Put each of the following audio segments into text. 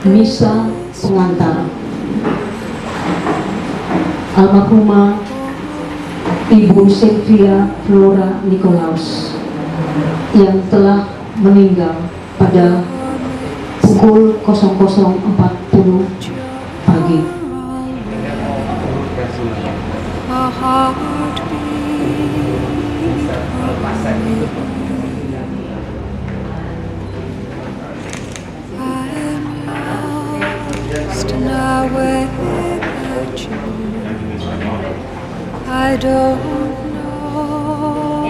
Misa pengantar almarhumah Ibu Sylvia Flora Nikolaus yang telah meninggal pada pukul 00.40 pagi. I don't know.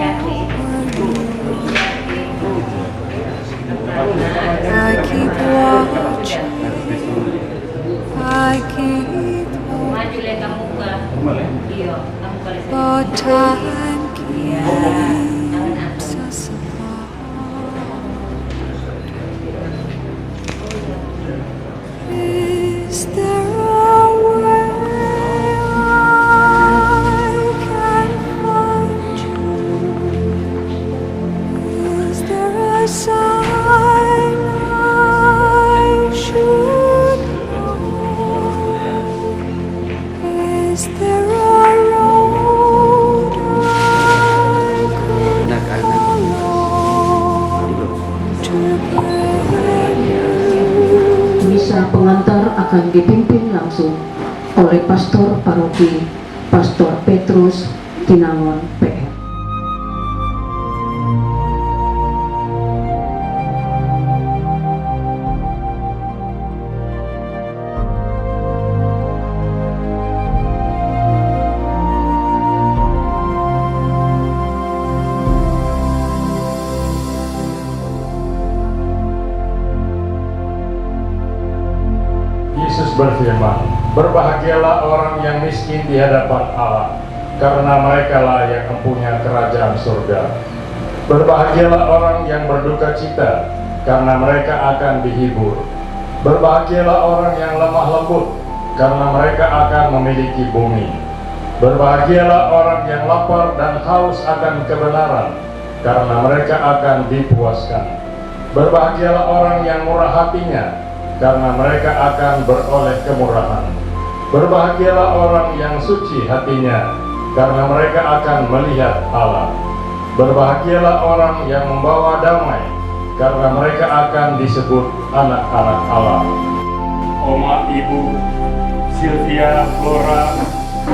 I keep watching. I keep hoping. But time keeps us apart. Is there a way I can find you? Is there a sign I should know? Is there a road I could follow to bring you? Misa pengantar akan dipimpin langsung oleh Pastor Paroki Pastor Petrus Tinangon PR. Yesus berfirman, "Berbahagialah orang yang miskin di hadapan Allah, karena merekalah yang mempunyai kerajaan surga. Berbahagialah orang yang berduka cita, karena mereka akan dihibur. Berbahagialah orang yang lemah lembut, karena mereka akan memiliki bumi. Berbahagialah orang yang lapar dan haus akan kebenaran, karena mereka akan dipuaskan. Berbahagialah orang yang murah hatinya, karena mereka akan beroleh kemurahan. Berbahagialah orang yang suci hatinya, karena mereka akan melihat Allah. Berbahagialah orang yang membawa damai, karena mereka akan disebut anak-anak Allah." Oma Ibu Sylvia Flora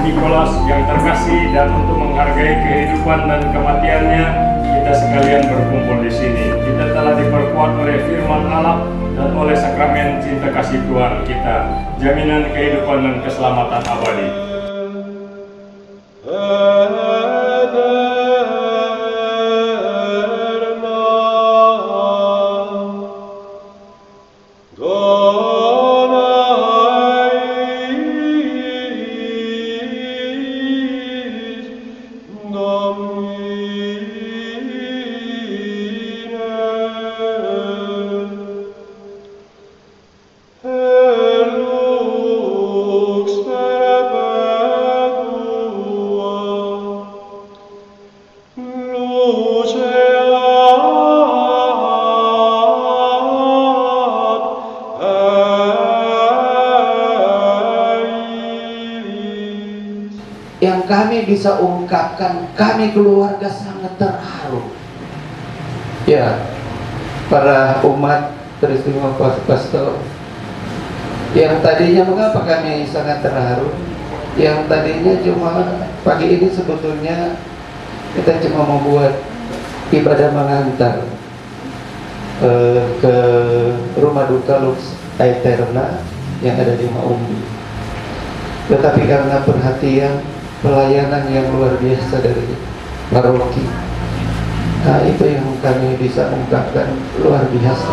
Nikolaus yang terkasih, dan untuk menghargai kehidupan dan kematiannya, kita sekalian berkumpul di sini. Kita telah diperkuat oleh firman Allah dan oleh sakramen cinta kasih Tuhan kita, jaminan kehidupan dan keselamatan abadi. Yang kami bisa ungkapkan, kami keluarga sangat terharu. Ya, para umat peristiwa pastor, yang tadinya mengapa kami sangat terharu? Yang tadinya cuma pagi ini sebetulnya kita cuma membuat ibadah mengantar ke rumah duka Lux Aeterna yang ada di Maumbi. Tetapi karena perhatian, pelayanan yang luar biasa dari paroki, nah itu yang kami bisa ungkapkan, luar biasa.